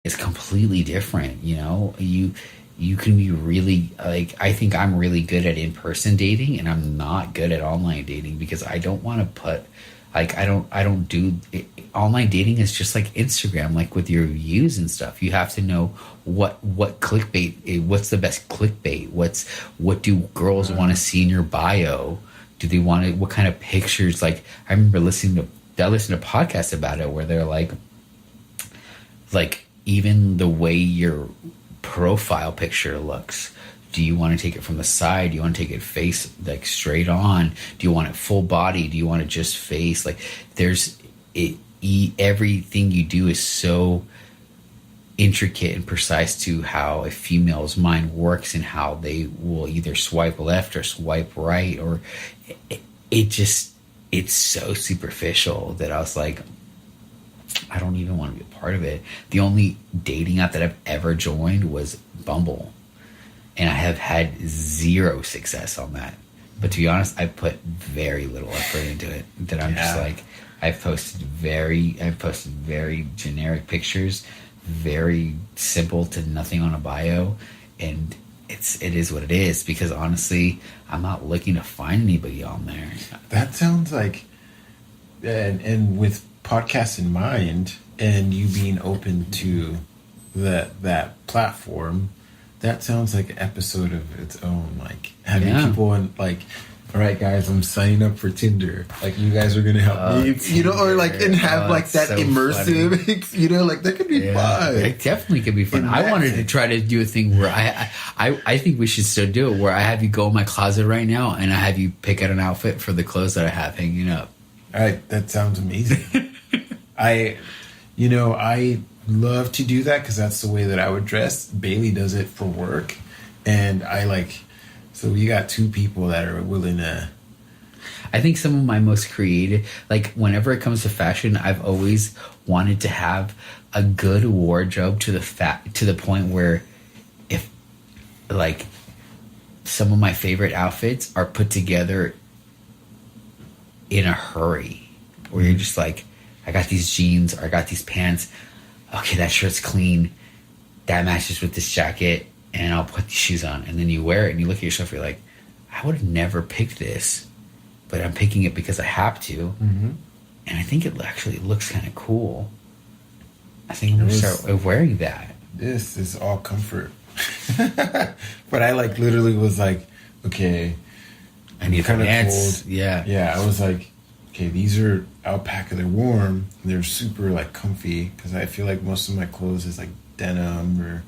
is completely different. You can be really like, I think I'm really good at in-person dating, and I'm not good at online dating because I don't want to put like I don't do it. Online dating is just like Instagram, like with your views and stuff. You have to know what clickbait, what's the best clickbait, what do girls want to see in your bio. Do they want to, what kind of pictures? Like I remember I listened to podcasts about it where they're like even the way your profile picture looks. Do you want to take it from the side? Do you want to take it face, like straight on? Do you want it full body? Do you want it just face? Like everything you do is so intricate and precise to how a female's mind works and how they will either swipe left or swipe right, or it's so superficial that I was like, I don't even want to be a part of it. The only dating app that I've ever joined was Bumble, and I have had zero success on that. But to be honest, I put very little effort into it. That I'm just like, I've posted very generic pictures, very simple to nothing on a bio, and it is what it is. Because honestly, I'm not looking to find anybody on there. That sounds like, and with podcasts in mind, and you being open to that platform, that sounds like an episode of its own. Like having people and like, all right, guys, I'm signing up for Tinder. Like, you guys are gonna help me, Tinder. Or like, and have like that so immersive, like that could be fun. It definitely could be fun. I wanted to try to do a thing where I think we should still do it, where I have you go in my closet right now and I have you pick out an outfit for the clothes that I have hanging up. All right, that sounds amazing. I love to do that because that's the way that I would dress. Bailey does it for work, and so we got two people that are willing to. I think some of my most creative, like whenever it comes to fashion, I've always wanted to have a good wardrobe to the point where if like some of my favorite outfits are put together in a hurry, where you're just like, I got these jeans or I got these pants. Okay, that shirt's clean. That matches with this jacket, and I'll put these shoes on. And then you wear it and you look at yourself, you're like, I would have never picked this, but I'm picking it because I have to. Mm-hmm. And I think it actually looks kind of cool. I think I'm going to start wearing that. This is all comfort. But I literally was like, okay, I need kind of pants. cold. Yeah. Yeah, I was like, okay, these are alpaca. They're warm. And they're super comfy because I feel like most of my clothes is like denim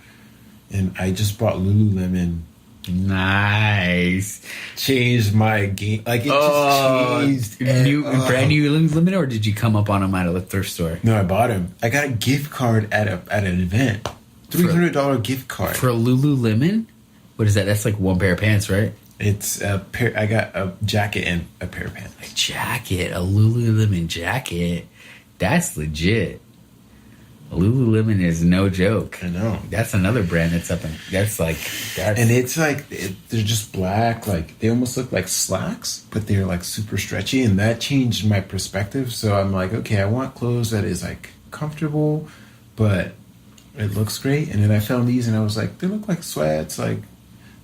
and I just bought Lululemon. Nice. Changed my game. Like it just changed. Brand new Lululemon, or did you come up on them at a thrift store? No, I bought them. I got a gift card at an event. $300 gift card for a Lululemon. What is that? That's like one pair of pants, right? It's a pair. I got a jacket and a pair of pants. A jacket, a Lululemon jacket. That's legit. Lululemon is no joke. I know. That's another brand that's up, and and it's they're just black. Like they almost look like slacks, but they're like super stretchy, and that changed my perspective. So I'm like, okay, I want clothes that is like comfortable, but it looks great. And then I found these, and I was like, they look like sweats, like.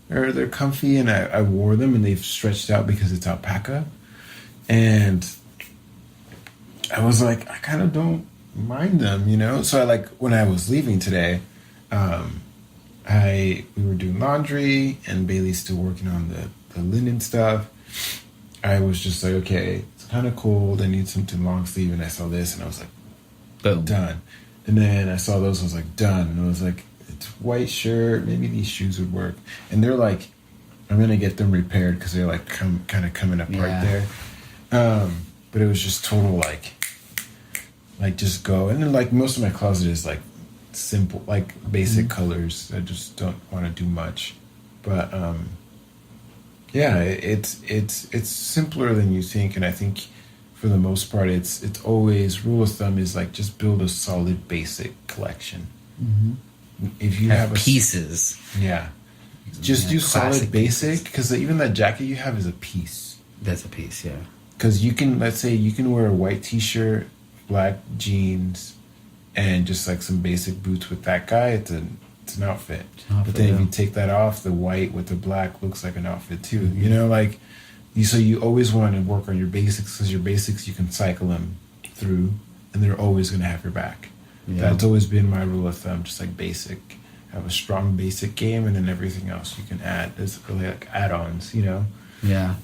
Or they're comfy, and I wore them, and they've stretched out because it's alpaca. And I was like, I kind of don't mind them, So when I was leaving today, we were doing laundry, and Bailey's still working on the linen stuff. I was just like, okay, it's kind of cold. I need something long sleeve, and I saw this, and I was like, boom, done. And then I saw those, I was like, done. And I was like, it's white shirt, maybe these shoes would work. And they're like, I'm gonna get them repaired because they're like kind of coming apart there. But it was just total like just go. And then most of my closet is like simple, like basic colors. I just don't want to do much. But yeah, it's simpler than you think. And I think for the most part, it's always, rule of thumb is like just build a solid basic collection. Mm-hmm. If you have pieces, just do solid basic, because even that jacket you have is a piece. That's a piece, yeah. Because let's say you can wear a white t-shirt, black jeans, and just like some basic boots with that guy, it's an outfit. But Outfit, then if yeah. you take that off, the white with the black looks like an outfit too. You know, like you always want to work on your basics, because your basics you can cycle them through, and they're always going to have your back. Yeah. That's always been my rule of thumb. Just like basic, have a strong basic game, and then everything else you can add. It's really like add-ons, you know. Yeah.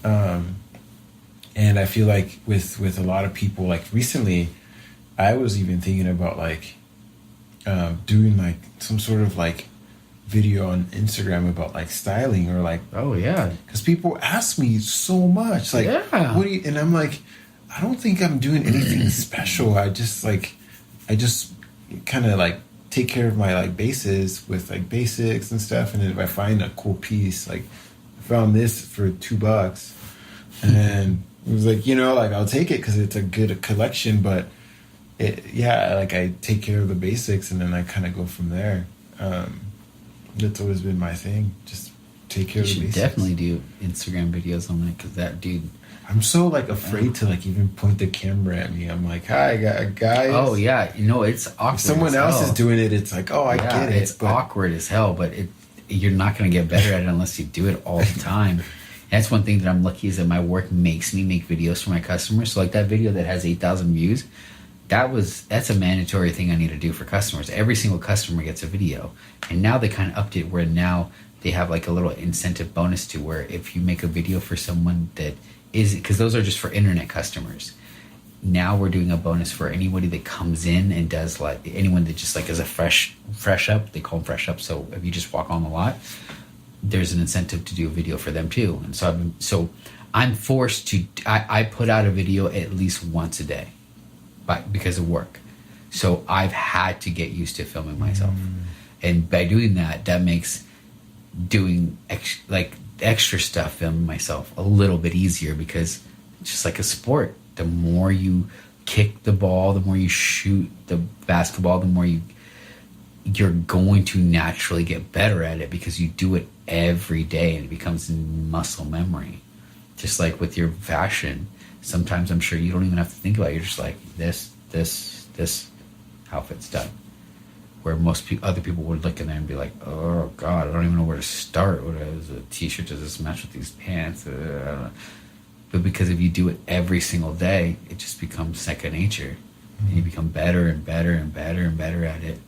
And I feel like with a lot of people, like recently, I was even thinking about like doing like some sort of like video on Instagram about like styling, or like, Oh yeah. because people ask me so much like, Yeah. what do you, and I'm like, I don't think I'm doing anything special. I just kind of like take care of my like bases with like basics and stuff, and then if I find a cool piece, like I found this for $2, and it was like, you know, like I'll take it because it's a good collection, but like I take care of the basics, and then I kind of go from there. That's always been my thing. Just take care You of the should basics. definitely do Instagram videos on that, because that dude. I'm so like afraid to like even point the camera at me. I'm like, hi guys. Oh yeah, you know it's awkward. If someone as else hell. is doing it, it's like, oh, I get it. It's but awkward as hell, but you're not going to get better at it unless you do it all the time. And that's one thing that I'm lucky, is that my work makes me make videos for my customers. So like that video that has 8,000 views, that's a mandatory thing I need to do for customers. Every single customer gets a video, and now they kind of upped it where now they have like a little incentive bonus to where if you make a video for someone that is, because those are just for internet customers. Now we're doing a bonus for anybody that comes in and does, like anyone that just like is a fresh up. They call them fresh up. So if you just walk on the lot, there's an incentive to do a video for them too. And so I'm forced to. I put out a video at least once a day, because of work. So I've had to get used to filming myself, and by doing that, that makes doing extra stuff, filming myself, a little bit easier, because it's just like a sport. The more you kick the ball, the more you shoot the basketball, the more you're going to naturally get better at it, because you do it every day and it becomes muscle memory. Just like with your fashion, sometimes I'm sure you don't even have to think about it. You're just like, this outfit's done. Where most other people would look in there and be like, oh God, I don't even know where to start. What is a t-shirt? Does this match with these pants? I don't know. But because if you do it every single day, it just becomes second nature. And you become better and better and better and better at it.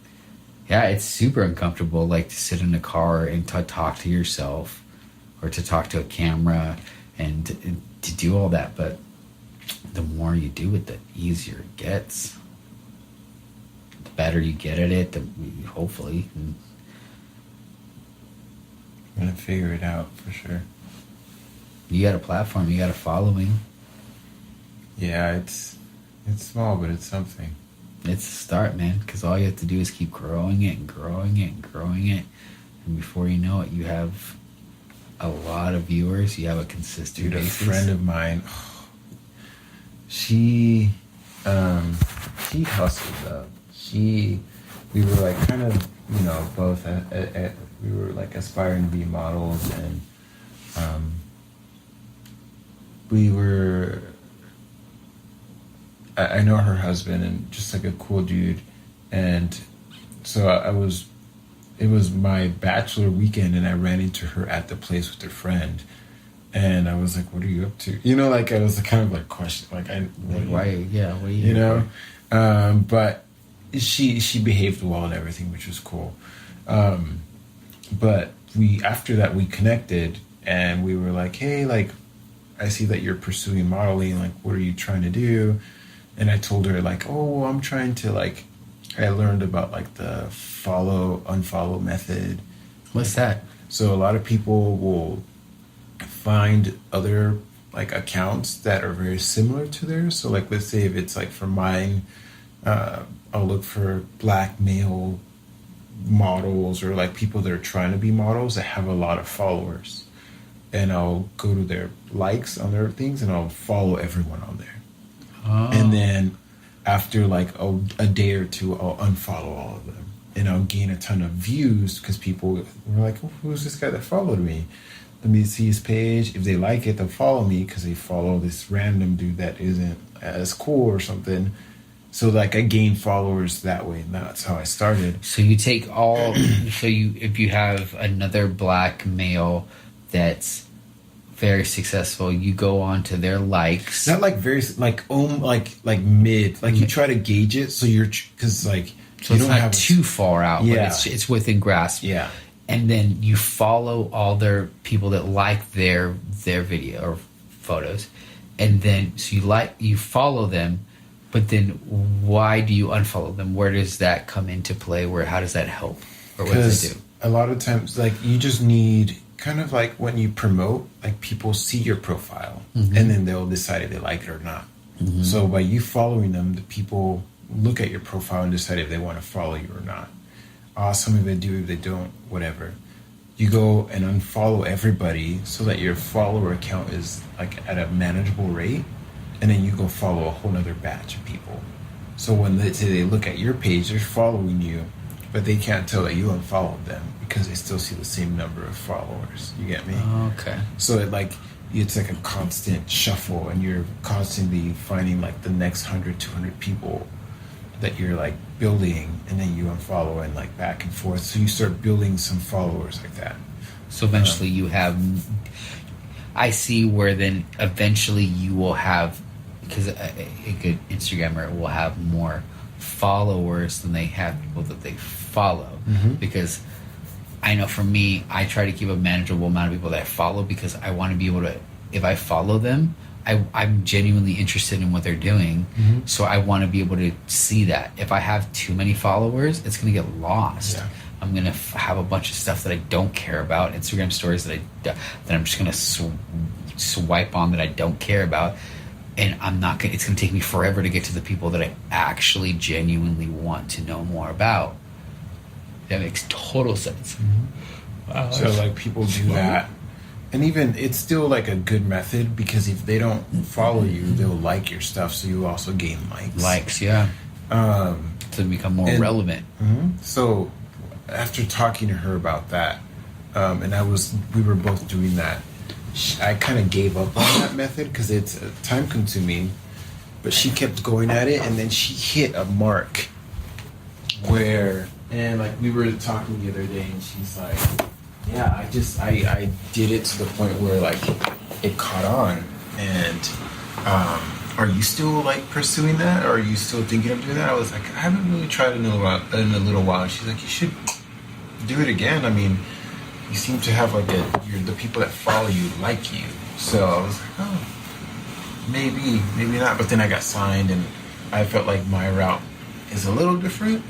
Yeah, it's super uncomfortable, like to sit in a car and to talk to yourself, or to talk to a camera, and to do all that. But the more you do it, the easier it gets. The better you get at it, hopefully. I'm gonna figure it out for sure. You got a platform, you got a following. Yeah, it's small, but it's something. It's a start, man, because all you have to do is keep growing it and growing it and growing it. And before you know it, you have a lot of viewers. You have a consistent Dude, a basis. friend of mine, she hustled up. We were like kind of, both we were like aspiring to be models, and we were. I know her husband, and just like a cool dude, and so it was my bachelor weekend, and I ran into her at the place with her friend, and I was like, "What are you up to?" Like I was kind of like question, like Why? Yeah, what are you know? But she behaved well and everything, which was cool. But after that we connected, and we were like, "Hey, like, I see that you're pursuing modeling. Like, what are you trying to do?" And I told her like, "Oh, I'm trying to like." I learned about like the follow-unfollow method. What's that? So a lot of people will find other like accounts that are very similar to theirs. So like, let's say if it's like for mine, I'll look for black male models, or like people that are trying to be models that have a lot of followers, and I'll go to their likes on their things, and I'll follow everyone on there. Oh. And then after like a day or two, I'll unfollow all of them, and I'll gain a ton of views, because people were like, oh, who's this guy that followed me? Let me see his page. If they like it, they'll follow me, because they follow this random dude that isn't as cool or something. So like I gained followers that way, and that's how I started. So you take all. If you have another black male that's very successful, you go on to their likes. Not like very like mid. Like you try to gauge it, so you're because like So you it's don't not have too far out, Yeah. but it's within grasp. Yeah. And then you follow all their people that like their video or photos, and then so you follow them, but then why do you unfollow them? Where does that come into play? How does that help? Or what does it do? A lot of times, like you just need kind of like when you promote, like people see your profile, Mm-hmm. and then they'll decide if they like it or not. Mm-hmm. So by you following them, the people look at your profile and decide if they want to follow you or not. Awesome if they do, if they don't, whatever. You go and unfollow everybody so that your follower count is like at a manageable rate, and then you go follow a whole nother batch of people. So when they look at your page, they're following you, but they can't tell that you unfollowed them because they still see the same number of followers. You get me? Okay. So it's like a constant shuffle, and you're constantly finding like the next 100, 200 people that you're like building, and then you unfollow and like back and forth. So you start building some followers like that. So eventually you have. I see where then eventually you will have, because a good Instagrammer will have more followers than they have people that they follow. Mm-hmm. Because I know for me, I try to keep a manageable amount of people that I follow, because I want to be able to, if I follow them, I'm genuinely interested in what they're doing. Mm-hmm. So I want to be able to see that. If I have too many followers, it's going to get lost. Yeah. I'm going to have a bunch of stuff that I don't care about, Instagram stories that I'm just going to swipe on that I don't care about. And it's going to take me forever to get to the people that I actually genuinely want to know more about. That makes total sense. Mm-hmm. Wow. So like people do that. And even it's still like a good method, because if they don't follow you, they'll like your stuff, so you also gain likes. Likes, yeah. To become more relevant. Mm-hmm. So after talking to her about that, and we were both doing that, I kind of gave up on that method because it's time consuming. But she kept going at it, and then she hit a mark and like we were talking the other day, and she's like, yeah, I did it to the point where like it caught on. And are you still like pursuing that, or are you still thinking of doing that? I was like, I haven't really tried it in a little while. And she's like, you should do it again. I mean, you seem to have like the people that follow you like you. So I was like, oh, maybe not. But then I got signed, and I felt like my route is a little different,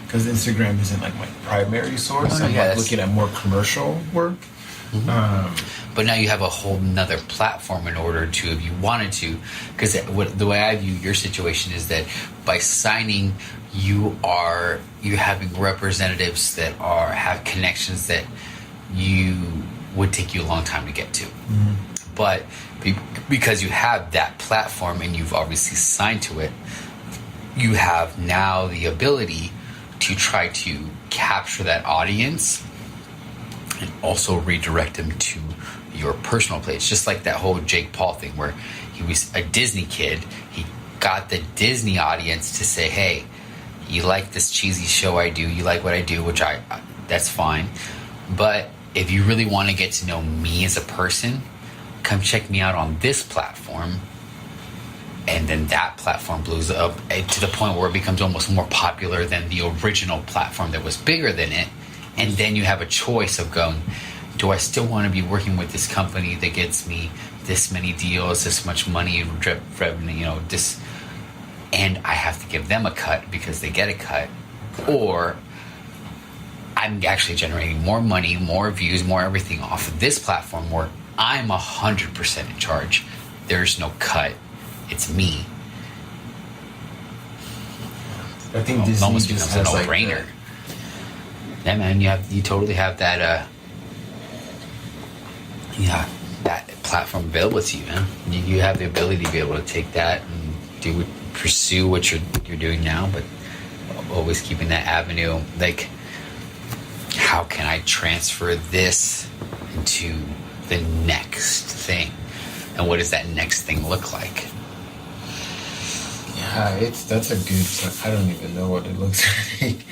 because Instagram isn't like my primary source. I'm like looking at more commercial work. Mm-hmm. But now you have a whole nother platform in order to, if you wanted to, because the way I view your situation is that by signing, you're having representatives that have connections that would take you a long time to get to. Mm-hmm. But because you have that platform and you've obviously signed to it, you have now the ability to try to capture that audience and also redirect them to your personal page. Just like that whole Jake Paul thing, where he was a Disney kid. He got the Disney audience to say, hey, you like this cheesy show I do, you like what I do, which that's fine. But if you really want to get to know me as a person, come check me out on this platform. And then that platform blows up to the point where it becomes almost more popular than the original platform that was bigger than it. And then you have a choice of going, do I still want to be working with this company that gets me this many deals, this much money, revenue, this, and I have to give them a cut because they get a cut, or I'm actually generating more money, more views, more everything off of this platform where I'm 100% in charge. There's no cut. It's me. I think Disney almost becomes a no-brainer. Yeah, man, you totally have that. That platform available to you, man. You have the ability to be able to take that and pursue what you're doing now, but always keeping that avenue. Like, how can I transfer this into the next thing, and what does that next thing look like? Yeah, That's a good. I don't even know what it looks like.